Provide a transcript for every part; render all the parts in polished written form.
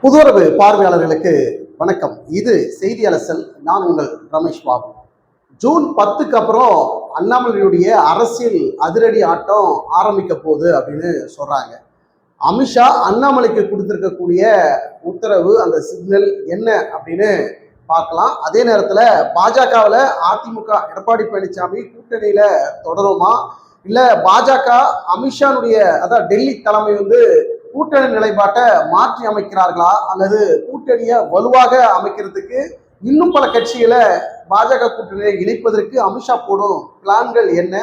புதுவரவு பார்வையாளர்களுக்கு வணக்கம். இது செய்தி அலசல். நான் உங்கள் ரமேஷ் பாபு. ஜூன் 10க்கு அப்புறம் அண்ணாமலையுடைய அரசியல் அதிரடி ஆட்டம் ஆரம்பிக்க போகுது அப்படின்னு சொல்றாங்க. அமித்ஷா அண்ணாமலைக்கு கொடுத்திருக்கக்கூடிய உத்தரவு, அந்த சிக்னல் என்ன அப்படின்னு பார்க்கலாம். அதே நேரத்தில் பாஜகவில் அதிமுக எடப்பாடி பழனிசாமி கூட்டணியில தொடருமா, இல்லை பாஜக அமித்ஷானுடைய அதான் டெல்லி தலைமை கூட்டணி நிலைப்பாட்டை மாற்றி அமைக்கிறார்களா, அல்லது கூட்டணியை வலுவாக அமைக்கிறதுக்கு இன்னும் பல கட்சிகளை பாஜக கூட்டணியை இணைப்பதற்கு அமித்ஷா போடும் பிளான்கள் என்ன,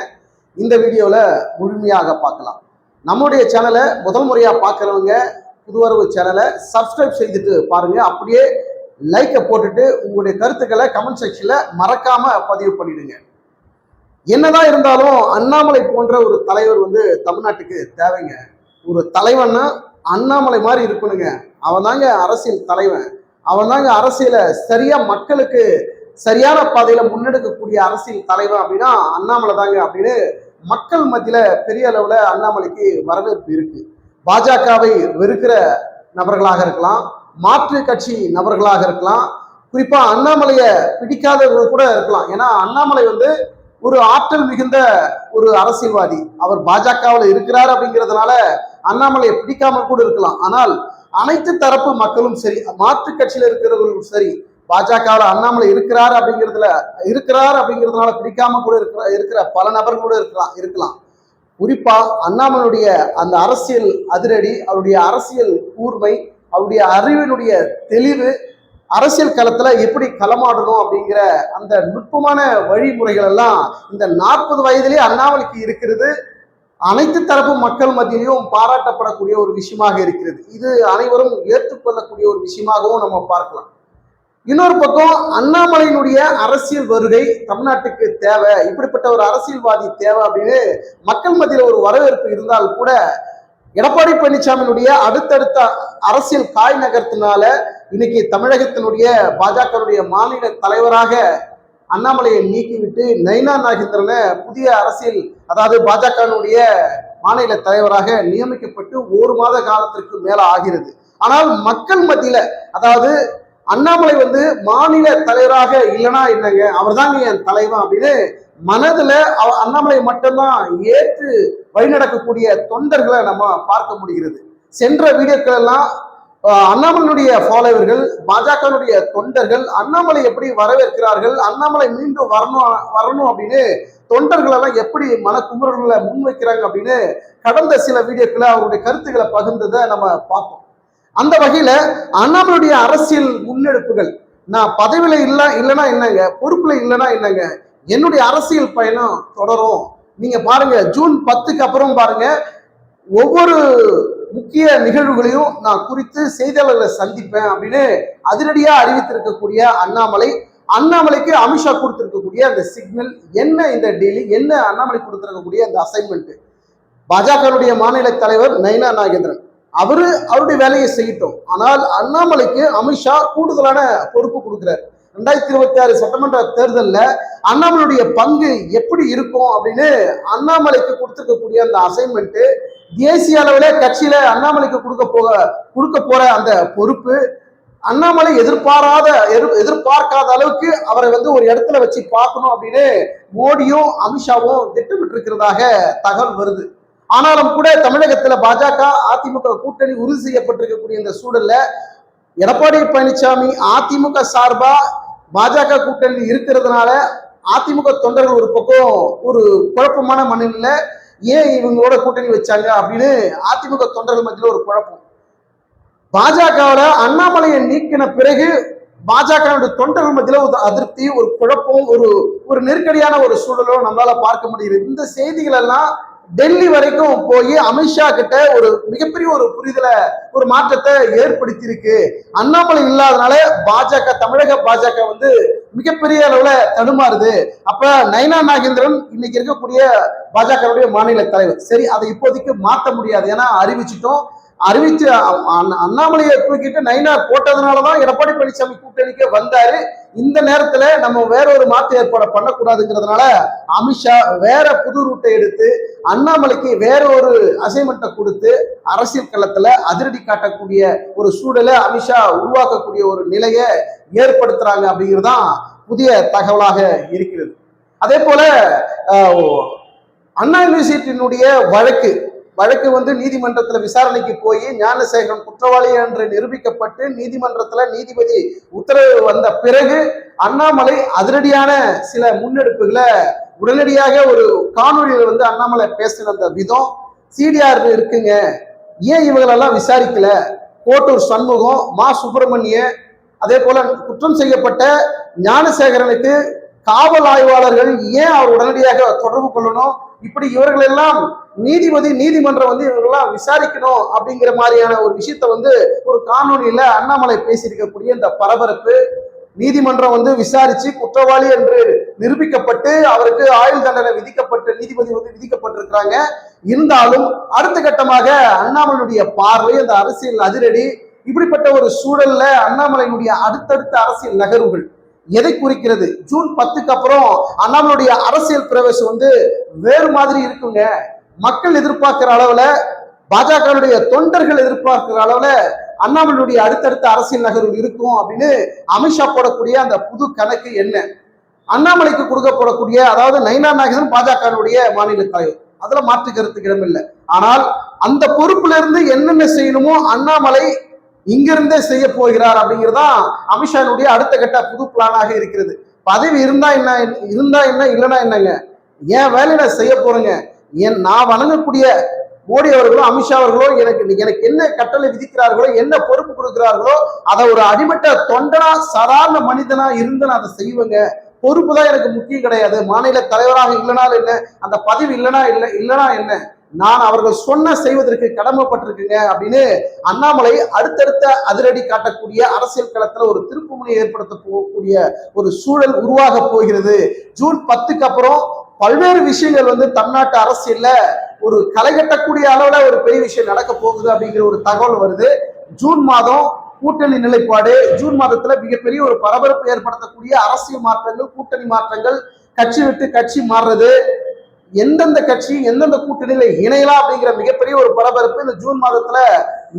இந்த வீடியோவில் முழுமையாக பார்க்கலாம். நம்முடைய சேனலை முதல் முறையாக பார்க்குறவங்க புதுவரவு சேனலை சப்ஸ்கிரைப் செய்துட்டு பாருங்க. அப்படியே லைக்கை போட்டுட்டு உங்களுடைய கருத்துக்களை கமெண்ட் செக்ஷனில் மறக்காம பதிவு பண்ணிடுங்க. என்னதான் இருந்தாலும் அண்ணாமலை போன்ற ஒரு தலைவர் தமிழ்நாட்டுக்கு தேவைங்க. ஒரு தலைவன்னா அண்ணாமலை மாதிரி இருக்கணுங்க. அவன் தாங்க அரசியல் தலைவன். அவன் தாங்க அரசியலை சரியா மக்களுக்கு சரியான பாதையில முன்னெடுக்கக்கூடிய அரசியல் தலைவன் அப்படின்னா அண்ணாமலை தாங்க அப்படின்னு மக்கள் மத்தியில பெரிய அளவுல அண்ணாமலைக்கு வரவேற்பு இருக்கு. பாஜகவை வெறுக்கிற நபர்களாக இருக்கலாம், மாற்று கட்சி நபர்களாக இருக்கலாம், குறிப்பா அண்ணாமலைய பிடிக்காதவர்கள் கூட இருக்கலாம். ஏன்னா அண்ணாமலை ஒரு ஆற்றல் மிகுந்த ஒரு அரசியல்வாதி. அவர் பாஜகவில் இருக்கிறார் அப்படிங்கிறதுனால அண்ணாமலையை பிடிக்காமல் கூட இருக்கலாம். ஆனால் அனைத்து தரப்பு மக்களும் சரி, மாற்று கட்சியில இருக்கிறவர்களும் சரி, பாஜகவில் அண்ணாமலை இருக்கிறார் அப்படிங்கிறதுனால பிடிக்காம கூட இருக்கிற பல நபர்கள் கூட இருக்கலாம். குறிப்பா அண்ணாமலையுடைய அந்த அரசியல் அதிரடி, அவருடைய அரசியல் கூர்மை, அவருடைய அறிவினுடைய தெளிவு, அரசியல் களத்துல எப்படி களமாடணும் அப்படிங்கிற அந்த நுட்பமான வழிமுறைகள் எல்லாம் இந்த 40 வயதிலே அண்ணாமலைக்கு இருக்கிறது. அனைத்து தரப்பு மக்கள் மத்தியிலையும் பாராட்டப்படக்கூடிய ஒரு விஷயமாக இருக்கிறது. இது அனைவரும் ஏற்றுக்கொள்ளக்கூடிய ஒரு விஷயமாகவும் நம்ம பார்க்கலாம். இன்னொரு பக்கம் அண்ணாமலையினுடைய அரசியல் வருகை தமிழ்நாட்டுக்கு தேவை, இப்படிப்பட்ட ஒரு அரசியல்வாதி தேவை அப்படின்னு மக்கள் மத்தியில் ஒரு வரவேற்பு இருந்தால் கூட எடப்பாடி பழனிசாமியினுடைய அடுத்தடுத்த அரசியல் காய் நகர்த்தினால இன்னைக்கு தமிழகத்தினுடைய பாஜகவுடைய மாநில தலைவராக அண்ணாமலையை நீக்கிவிட்டு நைனா நாகேந்திரனை புதிய அரசியல், அதாவது பாஜகவுடைய மாநில தலைவராக நியமிக்கப்பட்டு 1 மாத காலத்திற்கு மேல ஆகிறது. ஆனால் மக்கள் மத்தியில, அதாவது அண்ணாமலை மாநில தலைவராக இல்லைன்னா என்னங்க, அவர் தாங்க என் தலைவன் அப்படின்னு மனதுல அண்ணாமலை மட்டும்தான் ஏற்று வழிநடக்கக்கூடிய தொண்டர்களை நம்ம பார்க்க முடிகிறது. சென்ற வீடியோக்கள் எல்லாம் அண்ணாமலையுடைய ஃபாலோவர்கள், பாஜகவுடைய தொண்டர்கள் அண்ணாமலை எப்படி வரவேற்கிறார்கள், அண்ணாமலை மீண்டும் வரணும் அப்படின்னு தொண்டர்கள் எல்லாம் எப்படி மனக்குமுறல்களை முன்வைக்கிறாங்க அப்படின்னு கடந்த சில வீடியோக்களை அவருடைய கருத்துக்களை பகிர்ந்ததை நம்ம பார்த்தோம். அந்த வகையில அண்ணாமலையுடைய அரசியல் முன்னெடுப்புகள், நான் பதவியில இல்லைன்னா என்னங்க, பொறுப்புல இல்லைன்னா என்னங்க, என்னுடைய அரசியல் பயணம் தொடரும். நீங்க பாருங்க, ஜூன் 10க்கு அப்புறம் பாருங்க, ஒவ்வொரு முக்கிய நிகழ்வுகளையும் நான் குறித்து செய்தியாளர்களை சந்திப்பேன் அப்படின்னு அதிரடியா அறிவித்திருக்கக்கூடிய அண்ணாமலைக்கு அமித்ஷா கொடுத்திருக்கக்கூடிய அந்த சிக்னல் என்ன, இந்த டீல் என்ன, அண்ணாமலை கொடுத்திருக்கக்கூடிய அந்த அசைன்மெண்ட். பாஜகவுடைய மாநில தலைவர் நைனா நாகேந்திரன் அவருடைய வேலையை செய்யட்டும். ஆனால் அண்ணாமலைக்கு அமித்ஷா கூடுதலான பொறுப்பு கொடுக்கிறார். 2026 சட்டமன்ற தேர்தலில் அண்ணாமலையுடைய பங்கு எப்படி இருக்கும் அப்படின்னு அண்ணாமலைக்கு கொடுத்திருக்கக்கூடிய அந்த அசைன்மெண்ட், தேசிய அளவிலே கட்சியில அண்ணாமலைக்கு கொடுக்க போற அந்த பொறுப்பு, அண்ணாமலை எதிர்பார்க்காத அளவுக்கு அவரை ஒரு இடத்துல வச்சு பார்க்கணும் அப்படின்னு மோடியும் அமித்ஷாவும் திட்டமிட்டு இருக்கிறதாக தகவல் வருது. ஆனாலும் கூட தமிழகத்துல பாஜக அதிமுக கூட்டணி உறுதி செய்யப்பட்டிருக்கக்கூடிய இந்த சூழல்ல எடப்பாடி பழனிசாமி அதிமுக சார்பா பாஜக கூட்டணி இருக்கிறதுனால அதிமுக தொண்டர்கள் ஒரு பக்கம் ஒரு குழப்பமான மனநிலை, ஏன் இவங்களோட கூட்டணி வச்சாங்க அப்படின்னு அதிமுக தொண்டர்கள் மத்தியில் ஒரு குழப்பம். பாஜகவோட அண்ணாமலையை நீக்கின பிறகு பாஜக தொண்டர்கள் மத்தியில் ஒரு அதிருப்தி, ஒரு குழப்பம், ஒரு நெருக்கடியான ஒரு சூழலும் நம்மளால பார்க்க முடியுது. இந்த செய்திகள் எல்லாம் டெல்லி வரைக்கும் போய் அமித்ஷா கிட்ட ஒரு மிகப்பெரிய ஒரு புரிதலை, ஒரு மாற்றத்தை ஏற்படுத்தி இருக்கு. அண்ணாமலை இல்லாதனால தமிழக பாஜக மிகப்பெரிய அளவுல தடுமாறுது. அப்ப நைனா நாகேந்திரன் இன்னைக்கு இருக்கக்கூடிய பாஜகவுடைய மாநில தலைவர். சரி, அதை இப்போதைக்கு மாற்ற முடியாது, ஏன்னா அறிவிச்சிட்டோம். அறிவிச்சு அண்ணாமலையை தூக்கிட்டு நயினார் போட்டதுனாலதான் எடப்பாடி பழனிசாமி கூட்டணிக்கு வந்தாரு. இந்த நேரத்துல நம்ம வேற ஒரு மாற்று ஏற்பாடு பண்ணக்கூடாதுங்கிறதுனால அமித்ஷா வேற புது ரூட்டை எடுத்து அண்ணாமலைக்கு வேற ஒரு அசைன்மெண்ட்டை கொடுத்து அரசியல் களத்துல அதிரடி காட்டக்கூடிய ஒரு சூழலை அமித்ஷா உருவாக்கக்கூடிய ஒரு நிலையை ஏற்படுத்துறாங்க அப்படிங்கிறதுதான் புதிய தகவலாக இருக்கிறது. அதே போல அண்ணா யூனிவர்சிட்டியினுடைய வழக்கு நீதிமன்றத்தில் விசாரணைக்கு போய் ஞானசேகரன் குற்றவாளி என்று நிரூபிக்கப்பட்டு நீதிமன்றத்தில் நீதிபதி உத்தரவு வந்த பிறகு அண்ணாமலை அதிரடியான சில முன்னெடுப்புகளை உடனடியாக ஒரு காணொலியில் அண்ணாமலை பேசின அந்த விதம், சிடிஆர் இருக்குங்க, ஏன் இவங்களெல்லாம் விசாரிக்கல, கோட்டூர் சண்முகம், மா சுப்பிரமணிய, அதே போல குற்றம் செய்யப்பட்ட ஞானசேகரனுக்கு காவல் ஆய்வாளர்கள் ஏன் அவர் உடனடியாக தொடர்பு கொள்ளணும், இப்படி இவர்களெல்லாம் நீதிமன்றம் இவர்களெல்லாம் விசாரிக்கணும் அப்படிங்கிற மாதிரியான ஒரு விஷயத்த ஒரு காணொலியில அண்ணாமலை பேசியிருக்கக்கூடிய இந்த பரபரப்பு, நீதிமன்றம் விசாரிச்சு குற்றவாளி என்று நிரூபிக்கப்பட்டு அவருக்கு ஆயுள் தண்டனை நீதிபதி விதிக்கப்பட்டிருக்கிறாங்க. இருந்தாலும் அடுத்த கட்டமாக அண்ணாமலையுடைய பார்வை, அந்த அரசியல் அதிரடி, இப்படிப்பட்ட ஒரு சூழல்ல அண்ணாமலையினுடைய அடுத்தடுத்த அரசியல் நகர்வுகள் எதை குறிக்கிறது? ஜூன் 10க்கு அப்புறம் அண்ணாமலையுடைய அரசியல் பிரவேசம் வேறு மாதிரி இருக்குங்க. மக்கள் எதிர்பார்க்கிற அளவுல, பாஜகவுடைய தொண்டர்கள் எதிர்பார்க்கிற அளவுல அண்ணாமலையுடைய அடுத்தடுத்த அரசியல் நகர்வு இருக்கும் அப்படின்னு அமித்ஷா போடக்கூடிய அந்த புது கணக்கு என்ன? அண்ணாமலைக்கு கொடுக்கப்படக்கூடிய, அதாவது நயினார் நாகேந்திரன் பாஜகவுடைய மாநில தலைவர், அதுல மாற்று கருத்துக்கு இடமில்லை. ஆனால் அந்த பொறுப்புல இருந்து என்னென்ன செய்யணுமோ அண்ணாமலை இங்கிருந்தே செய்ய போகிறார் அப்படிங்கிறதா அமித்ஷாவுடைய அடுத்த கட்ட புது பிளானாக இருக்கிறது. பதவி இருந்தா என்ன, இல்லைன்னா என்னங்க, என் வேலையை நான் செய்ய போறேங்க, நான் வணங்கக்கூடிய மோடி அவர்களோ அமித்ஷா அவர்களோ எனக்கு என்ன கட்டளை விதிக்கிறார்களோ, என்ன பொறுப்பு கொடுக்கிறார்களோ, அதை ஒரு அடிமட்ட தொண்டனா சாதாரண மனிதனா இருந்து நான் அதை செய்வேங்க. பொறுப்பு தான் எனக்கு முக்கியம் கிடையாது. மாநில தலைவராக இல்லைனாலும் என்ன, அந்த பதவி இல்லைனா என்ன, நான் அவர்கள் சொன்ன செய்வதற்கு கடமைப்பட்டிருக்குங்க அப்படின்னு அண்ணாமலை அடுத்தடுத்த அதிரடி காட்டக்கூடிய அரசியல் களத்துல ஒரு திருப்புமுனை ஏற்படுத்த போகக்கூடிய ஒரு சூழல் உருவாக போகிறது. ஜூன் 10க்கு அப்புறம் பல்வேறு விஷயங்கள் தமிழ்நாட்டு அரசியல்ல ஒரு களை கட்டக்கூடிய அளவுல ஒரு பெரிய விஷயம் நடக்க போகுது அப்படிங்கிற ஒரு தகவல் வருது. ஜூன் மாதம் கூட்டணி நிலைப்பாடு, ஜூன் மாதத்துல மிகப்பெரிய ஒரு பரபரப்பு ஏற்படுத்தக்கூடிய அரசியல் மாற்றங்கள், கூட்டணி மாற்றங்கள், கட்சி விட்டு கட்சி மாறுறது, எந்தெந்த கட்சி எந்தெந்த கூட்டணியில இணையலாம் அப்படிங்கிற மிகப்பெரிய ஒரு பரபரப்பு இந்த ஜூன் மாதத்துல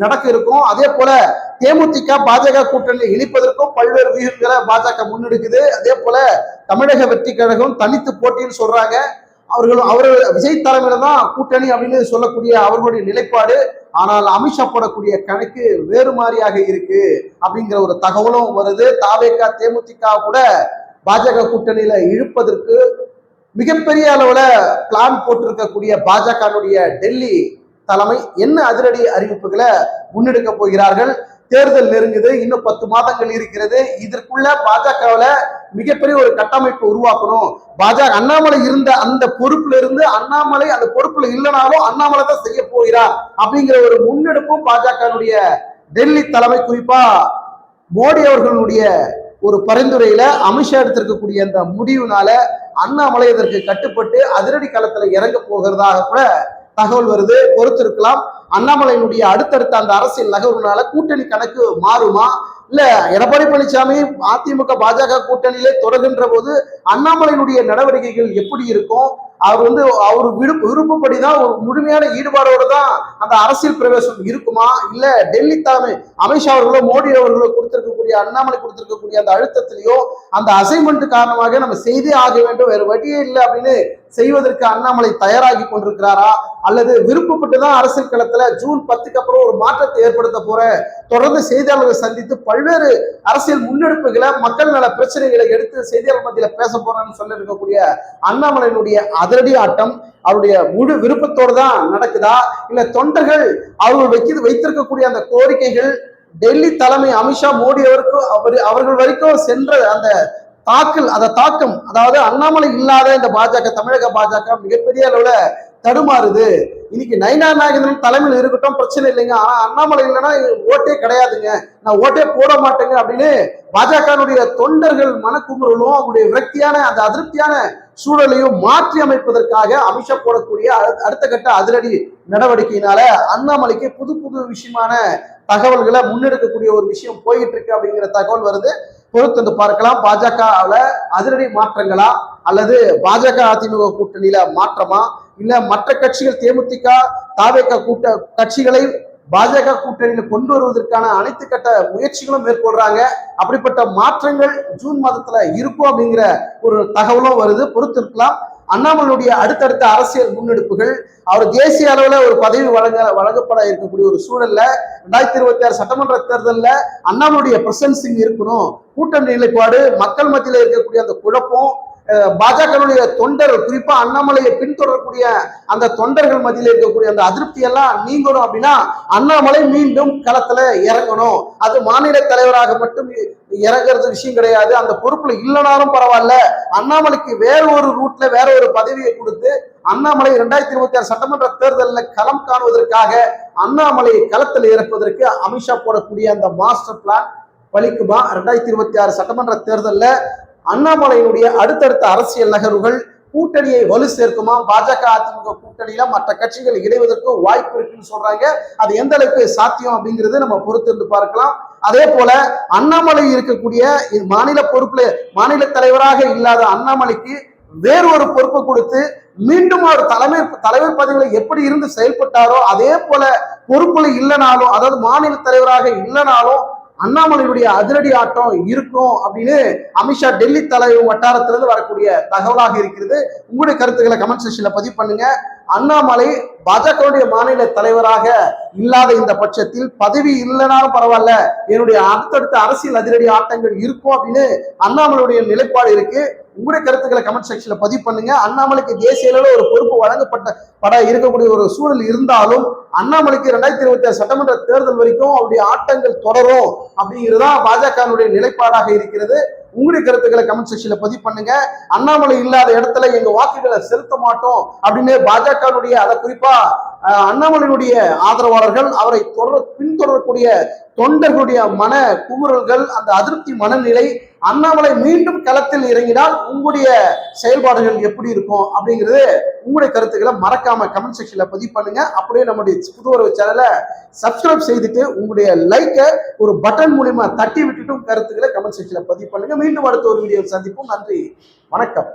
நடக்க இருக்கும். அதே போல தேமுதிக பாஜக கூட்டணியில் இணைப்பதற்கும் பல்வேறு வியூகங்களை பாஜக முன்னெடுக்குது. அதே போல தமிழக வெற்றி கழகம் தனித்து போட்டின்னு சொல்றாங்க. அவர்கள் விஜய் தலைமையில தான் கூட்டணி அப்படின்னு சொல்லக்கூடிய அவர்களுடைய நிலைப்பாடு. ஆனால் அமித்ஷா போடக்கூடிய கணக்கு வேறு மாதிரியாக இருக்கு அப்படிங்கிற ஒரு தகவலும் வருது. தாவேகா தேமுதிக கூட பாஜக கூட்டணியில இழுப்பதற்கு மிகப்பெரிய அளவுல பிளான் போட்டிருக்கக்கூடிய பாஜகவுடைய டெல்லி தலைமை என்ன அதிரடி அறிவிப்புகளை முன்னெடுக்க போகிறார்கள்? தேர்தல் நெருங்குது, இன்னும் 10 மாதங்கள் இருக்கிறது. இதற்குள்ள பாஜகவுல மிகப்பெரிய ஒரு கட்டமைப்பு உருவாக்கணும். அண்ணாமலை இருந்த அந்த பொறுப்புல இருந்து அண்ணாமலை அந்த பொறுப்புல இல்லைனாலும் அண்ணாமலை தான் செய்ய போகிறார் அப்படிங்கிற ஒரு முன்னெடுப்பும் பாஜகவுடைய டெல்லி தலைமை, குறிப்பா மோடி அவர்களுடைய ஒரு பரிந்துரையில அமித்ஷா எடுத்திருக்கக்கூடிய அந்த முடிவுனால அண்ணாமலை இதற்கு கட்டுப்பட்டு அதிரடி களத்துல இறங்க போகிறதாக கூட தகவல் வருது. பொறுத்திருக்கலாம். அண்ணாமலையினுடைய அடுத்தடுத்த அந்த அரசியல் நகர்வுனால கூட்டணி கணக்கு மாறுமா, இல்ல எடப்பாடி பழனிசாமி அதிமுக பாஜக கூட்டணியிலே தொடர்கின்ற போது அண்ணாமலையினுடைய நடவடிக்கைகள் எப்படி இருக்கும்? அவர் விருப்பப்படிதான் ஒரு முழுமையான ஈடுபாடோடு தான் அந்த அரசியல் பிரவேசம் இருக்குமா, இல்ல டெல்லி தலைமை அமித்ஷா அவர்களோ மோடி அவர்களோ கொடுத்திருக்கக்கூடிய அண்ணாமலை கொடுத்திருக்கக்கூடிய அந்த அழுத்தத்திலேயோ அந்த அசைன்மெண்ட் காரணமாக நம்ம செய்தே ஆக வேண்டும், வேறு வழியே இல்லை அப்படின்னு செய்வதற்கு அண்ணாமலை தயாராகி கொண்டிருக்கிறாரா, அல்லது விருப்பப்பட்டுதான் அரசியல் களத்துல ஜூன் 10க்கு அப்புறம் ஒரு மாற்றத்தை ஏற்படுத்த போற, தொடர்ந்து செய்தியாளர்களை சந்தித்து பல்வேறு அரசியல் முன்னெடுப்புகளை, மக்கள் நல பிரச்சனைகளை எடுத்து செய்தியாளர் மத்தியில பேச போறேன்னு சொல்லி இருக்கக்கூடிய அண்ணாமலையினுடைய அதிரடி ஆட்டம் அவருடைய முழு விருப்பத்தோடு தான் நடக்குதா, இல்ல தொண்டர்கள் அவர்கள் வைத்திருக்கக்கூடிய அந்த கோரிக்கைகள் டெல்லி தலைமை அமித்ஷா மோடி அவர்கள் வரைக்கும் சென்ற அந்த தாக்கம், அதாவது அண்ணாமலை இல்லாத இந்த பாஜக, தமிழக பாஜக மிகப்பெரிய அளவுல தடுமாறுது. இன்னைக்கு நயினார் நாகேந்திரன் தலைமையில் இருக்கட்டும், பிரச்சனை இல்லைங்க, ஆனா அண்ணாமலை இல்லைன்னா ஓட்டே கிடையாதுங்க, நான் ஓட்டே போட மாட்டேங்க அப்படின்னு பாஜகனுடைய தொண்டர்கள் மனக்குமுறலும் அவருடைய விரக்தியான அந்த அதிருப்தியான சூழலையும் மாற்றி அமைப்பதற்காக அமித்ஷா போடக்கூடிய அடுத்த கட்ட அதிரடி நடவடிக்கையினால அண்ணாமலைக்கு புது புது விஷயமான தகவல்களை முன்னெடுக்கக்கூடிய ஒரு விஷயம் போயிட்டு இருக்கு அப்படிங்கிற தகவல் வருது. பொறுத்து பார்க்கலாம். பாஜகவில் அதிரடி மாற்றங்களா அல்லது பாஜக அதிமுக கூட்டணியில மாற்றமா இல்ல மற்ற கட்சிகள் தேமுதிக தாவேக கட்சிகளை பாஜக கூட்டணியில கொண்டு வருவதற்கான அனைத்து கட்ட முயற்சிகளும் மேற்கொள்றாங்க. அப்படிப்பட்ட மாற்றங்கள் ஜூன் மாதத்துல இருக்கும் அப்படிங்கிற ஒரு தகவலும் வருது. பொறுத்திருக்கலாம். அண்ணாமலையுடைய அடுத்தடுத்த அரசியல் முன்னெடுப்புகள், அவர் தேசிய அளவுல ஒரு பதவி வழங்கப்பட இருக்கக்கூடிய ஒரு சூழல்ல 2026 சட்டமன்ற தேர்தலில் அண்ணாமலையுடைய பிரசன்சிங் இருக்கணும். கூட்டணி நிலைப்பாடு, மக்கள் மத்தியில் இருக்கக்கூடிய அந்த குழப்பம், பாஜகவுடைய தொண்டர்கள் குறிப்பா அண்ணாமலையை பின்தொடரக்கூடிய அந்த தொண்டர்கள் மத்தியில் இருக்கக்கூடிய அந்த அதிருப்தி எல்லாம் நீங்கணும் அப்படின்னா அண்ணாமலை மீண்டும் களத்துல இறங்கணும். அது மாநில தலைவராக மட்டும் இறங்குறது விஷயம் கிடையாது. அந்த பொறுப்புல இல்லைனாலும் பரவாயில்ல, அண்ணாமலைக்கு வேற ஒரு ரூட்ல வேற ஒரு பதவியை கொடுத்து அண்ணாமலை 2026 சட்டமன்ற தேர்தலில் களம் காணுவதற்காக அண்ணாமலையை களத்தில் இறப்பதற்கு அமித்ஷா போடக்கூடிய அந்த மாஸ்டர் பிளான் பலிக்குமா? 2026 சட்டமன்ற தேர்தலில் அண்ணாமலையினுடைய அடுத்தடுத்த அரசியல் நகர்வுகள் கூட்டணியை வலு சேர்க்குமா? பாஜக அதிமுக கூட்டணியில மற்ற கட்சிகள் இணைவதற்கு வாய்ப்பு இருக்குன்னு சொல்றாங்க. அது எந்த அளவுக்கு சாத்தியம் அப்படிங்கிறது நம்ம பொறுத்திருந்து பார்க்கலாம். அதே போல அண்ணாமலை இருக்கக்கூடிய மாநில பொறுப்புல மாநில தலைவராக இல்லாத அண்ணாமலைக்கு வேறு ஒரு பொறுப்பை கொடுத்து மீண்டும் அவர் தலைவர் பதவிகளை எப்படி இருந்து செயல்பட்டாரோ அதே போல பொறுப்புல இல்லைனாலும், அதாவது மாநில தலைவராக இல்லைனாலும் அண்ணாமலையுடைய அதிரடி ஆட்டம் இருக்கும் அப்படின்னு அமித்ஷா டெல்லி தலைவர் வட்டாரத்திலிருந்து வரக்கூடிய தகவலாக இருக்கிறது. உங்களுடைய கருத்துக்களை கமெண்ட் செக்ஷன்ல பதிவு பண்ணுங்க. அண்ணாமலை பாஜகவுடைய மாநில தலைவராக இல்லாத இந்த பட்சத்தில் பதவி இல்லைனாலும் பரவாயில்ல, என்னுடைய அடுத்தடுத்த அரசியல் அதிரடி ஆட்டங்கள் இருக்கும் அப்படின்னு அண்ணாமலையுடைய நிலைப்பாடு இருக்கு. உங்களுடைய கருத்துக்களை கமெண்ட் செக்ஷன்ல பதிவு பண்ணுங்க. அண்ணாமலைக்கு தேசிய அளவில் ஒரு பொறுப்பு வழங்கப்பட இருக்கக்கூடிய ஒரு சூழல் இருந்தாலும் அண்ணாமலைக்கு 2026 சட்டமன்ற தேர்தல் வரைக்கும் அவருடைய ஆட்டங்கள் தொடரும் அப்படிங்கிறதா பாஜகவுடைய நிலைப்பாடாக இருக்கிறது. உங்களுடைய கருத்துக்களை கமெண்ட் செக்ஷன்ல பதிவு பண்ணுங்க. அண்ணாமலை இல்லாத இடத்துல எங்க வாக்குகளை செலுத்த மாட்டோம் அப்படின்னு பாஜகவுடைய, அதை குறிப்பா அண்ணாமலையுடைய ஆதரவாளர்கள், அவரை பின்தொடரக்கூடிய தொண்டர்களுடைய மன குமுறல்கள், அந்த அதிருப்தி மனநிலை, அண்ணாமலை மீண்டும் களத்தில் இறங்கினால் உங்களுடைய செயல்பாடுகள் எப்படி இருக்கும் அப்படிங்கிறது உங்களுடைய கருத்துக்களை மறக்காம கமெண்ட் செக்ஷன்ல பதிவு பண்ணுங்க. அப்படியே நம்முடைய புதுவரவு சேனலை சப்ஸ்கிரைப் செய்துட்டு உங்களுடைய லைக்கை ஒரு பட்டன் மூலியமா தட்டி விட்டுட்டும் கருத்துக்களை கமெண்ட் செக்ஷன்ல பதிவு பண்ணுங்க. மீண்டும் அடுத்த ஒரு வீடியோ சந்திப்போம். நன்றி, வணக்கம்.